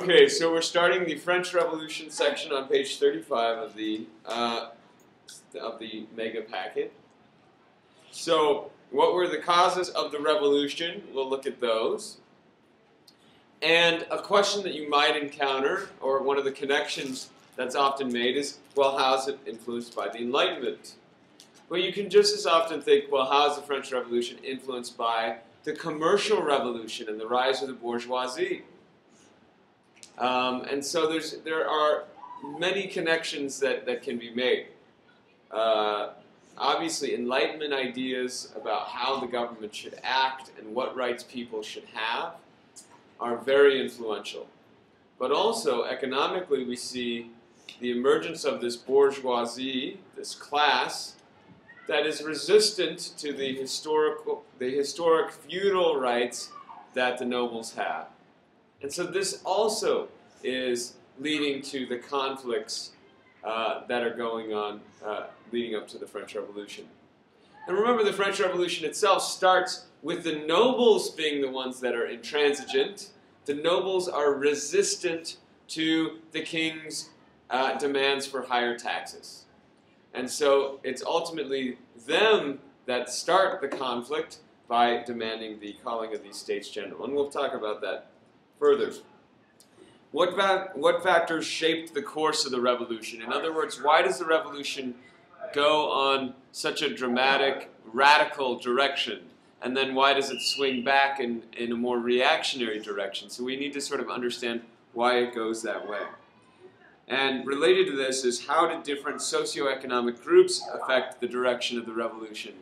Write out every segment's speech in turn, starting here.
Okay, so we're starting the French Revolution section on page 35 of the mega packet. So, what were the causes of the revolution? We'll look at those. And a question that you might encounter, or one of the connections that's often made is, well, how is it influenced by the Enlightenment? Well, you can just as often think, well, how is the French Revolution influenced by the commercial revolution and the rise of the bourgeoisie? And so there are many connections that can be made. Obviously, Enlightenment ideas about how the government should act and what rights people should have are very influential. But also, economically, we see the emergence of this bourgeoisie, this class, that is resistant to the historic feudal rights that the nobles have. And so this also is leading to the conflicts that are going on leading up to the French Revolution. And remember, the French Revolution itself starts with the nobles being the ones that are intransigent. The nobles are resistant to the king's demands for higher taxes. And so it's ultimately them that start the conflict by demanding the calling of these States General. And we'll talk about that further. What factors shaped the course of the revolution? In other words, why does the revolution go on such a dramatic, radical direction? And then why does it swing back in a more reactionary direction? So we need to sort of understand why it goes that way. And related to this is, how did different socioeconomic groups affect the direction of the revolution?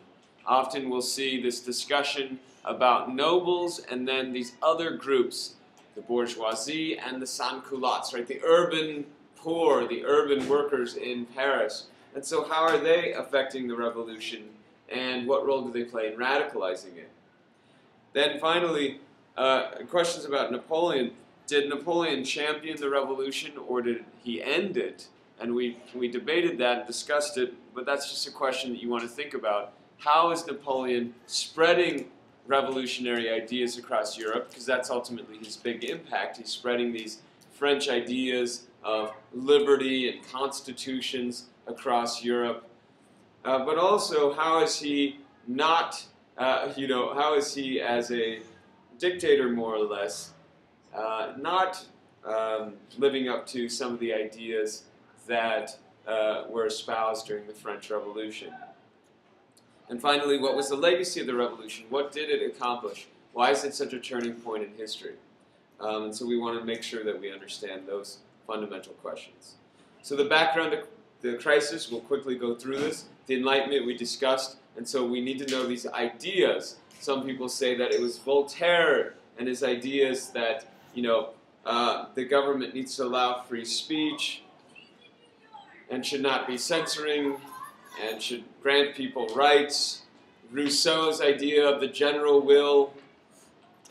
Often we'll see this discussion about nobles and then these other groups, the bourgeoisie and the sans-culottes, right? The urban poor, the urban workers in Paris. And so how are they affecting the revolution, and what role do they play in radicalizing it? Then finally, questions about Napoleon. Did Napoleon champion the revolution, or did he end it? And we debated that and discussed it, but that's just a question that you want to think about. How is Napoleon spreading revolutionary ideas across Europe? Because that's ultimately his big impact. He's spreading these French ideas of liberty and constitutions across Europe. But also, how is he not, how is he as a dictator, more or less, not living up to some of the ideas that were espoused during the French Revolution? And finally, what was the legacy of the revolution? What did it accomplish? Why is it such a turning point in history? And so we want to make sure that we understand those fundamental questions. So the background to the crisis, we'll quickly go through this. The Enlightenment we discussed, and so we need to know these ideas. Some people say that it was Voltaire and his ideas that, the government needs to allow free speech and should not be censoring and should grant people rights. Rousseau's idea of the general will.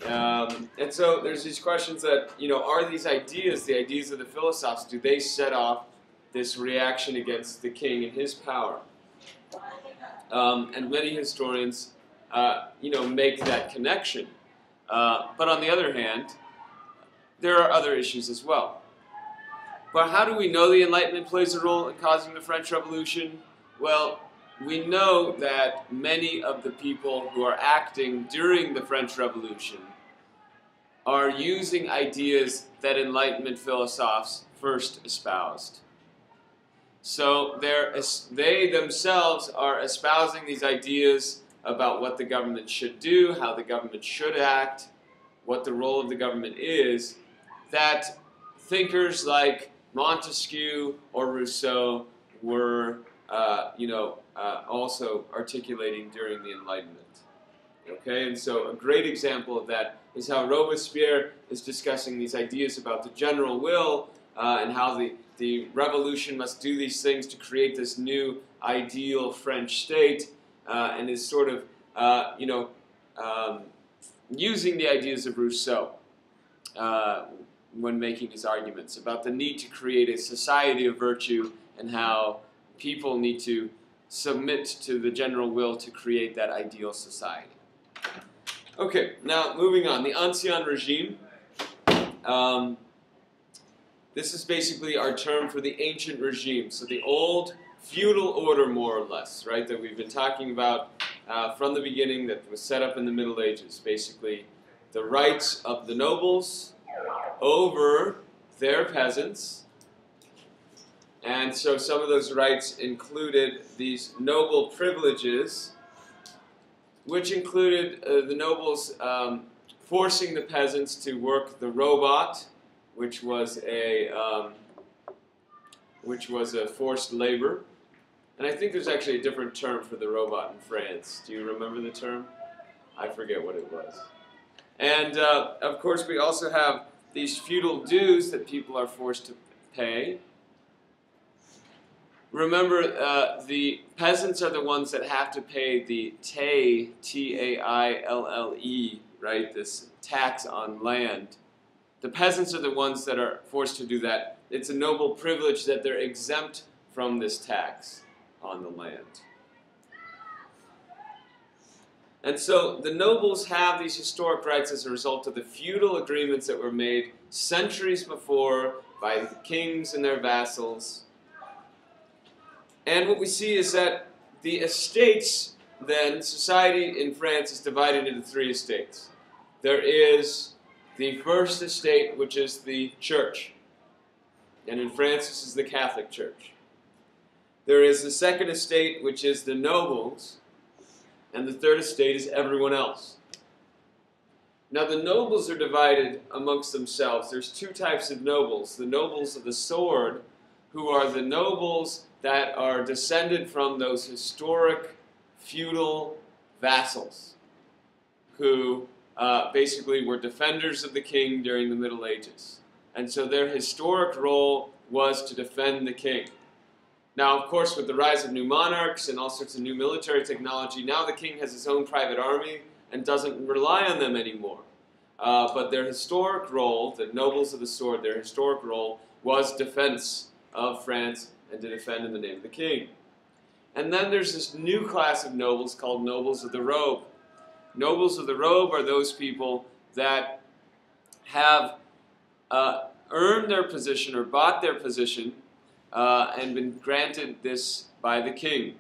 And so there's these questions that, are these ideas, the ideas of the philosophers, do they set off this reaction against the king and his power? And many historians, make that connection. But on the other hand, there are other issues as well. But how do we know the Enlightenment plays a role in causing the French Revolution? Well, we know that many of the people who are acting during the French Revolution are using ideas that Enlightenment philosophers first espoused. So they themselves are espousing these ideas about what the government should do, how the government should act, what the role of the government is, that thinkers like Montesquieu or Rousseau were also articulating during the Enlightenment. Okay, and so a great example of that is how Robespierre is discussing these ideas about the general will and how the revolution must do these things to create this new ideal French state, and is sort of, using the ideas of Rousseau when making his arguments about the need to create a society of virtue and how people need to submit to the general will to create that ideal society. Okay, now moving on. The Ancien Regime. This is basically our term for the ancient regime. So the old feudal order, more or less, right, that we've been talking about from the beginning, that was set up in the Middle Ages. Basically, the rights of the nobles over their peasants. And so some of those rights included these noble privileges, which included the nobles forcing the peasants to work the robot, which was a forced labor. And I think there's actually a different term for the robot in France. Do you remember the term? I forget what it was. And of course, we also have these feudal dues that people are forced to pay. Remember, the peasants are the ones that have to pay the taille, T-A-I-L-L-E, right, this tax on land. The peasants are the ones that are forced to do that. It's a noble privilege that they're exempt from this tax on the land. And so the nobles have these historic rights as a result of the feudal agreements that were made centuries before by the kings and their vassals. And what we see is that the estates, then, society in France is divided into three estates. There is the first estate, which is the church. And in France, this is the Catholic Church. There is the second estate, which is the nobles. And the third estate is everyone else. Now, the nobles are divided amongst themselves. There's two types of nobles. The nobles of the sword, who are the nobles that are descended from those historic feudal vassals who basically were defenders of the king during the Middle Ages. And so their historic role was to defend the king. Now, of course, with the rise of new monarchs and all sorts of new military technology, now the king has his own private army and doesn't rely on them anymore. But their historic role, the nobles of the sword, their historic role was defense of France and to defend in the name of the king. And then there's this new class of nobles called nobles of the robe. Nobles of the robe are those people that have earned their position or bought their position and been granted this by the king.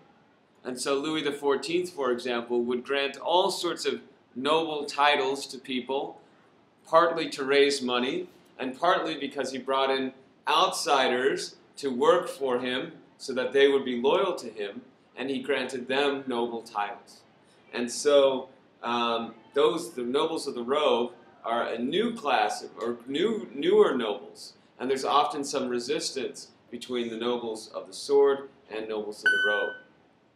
And so Louis XIV, for example, would grant all sorts of noble titles to people, partly to raise money, and partly because he brought in outsiders to work for him so that they would be loyal to him, and he granted them noble titles. And so the nobles of the robe are a new class, or newer nobles, and there's often some resistance between the nobles of the sword and nobles of the robe.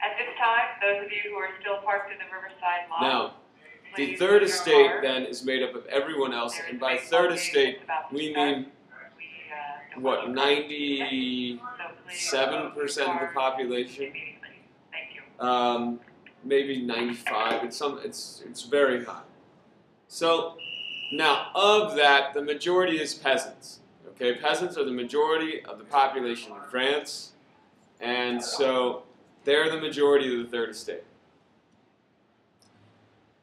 At this time, those of you who are still parked in the Riverside Mall, now, the third estate then is made up of everyone else, and by third estate we mean what, 97% of the population? Maybe 95. It's very high. So now, of that, the majority is peasants. Okay, peasants are the majority of the population in France, and so they're the majority of the third estate.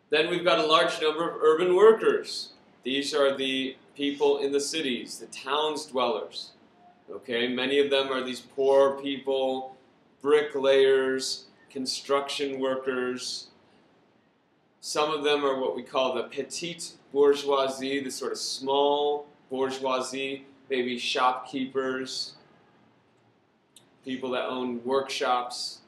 Then we've got a large number of urban workers. These are the people in the cities, the towns dwellers. Okay, many of them are these poor people, bricklayers, construction workers. Some of them are what we call the petite bourgeoisie, the sort of small bourgeoisie, maybe shopkeepers, people that own workshops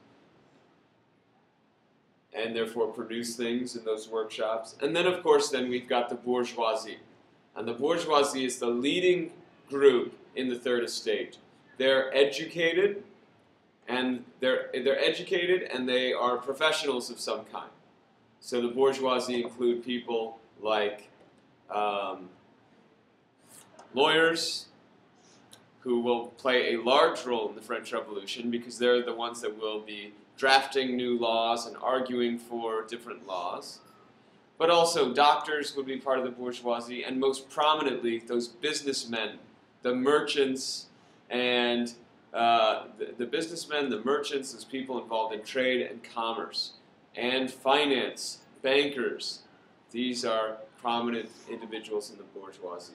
and therefore produce things in those workshops. And then, of course, then we've got the bourgeoisie. And the bourgeoisie is the leading group in the third estate. They're educated, and they're educated, and they are professionals of some kind. So the bourgeoisie include people like lawyers, who will play a large role in the French Revolution because they're the ones that will be drafting new laws and arguing for different laws. But also doctors would be part of the bourgeoisie, and most prominently those businessmen, the merchants, and the businessmen, the merchants, those people involved in trade and commerce, and finance, bankers. These are prominent individuals in the bourgeoisie.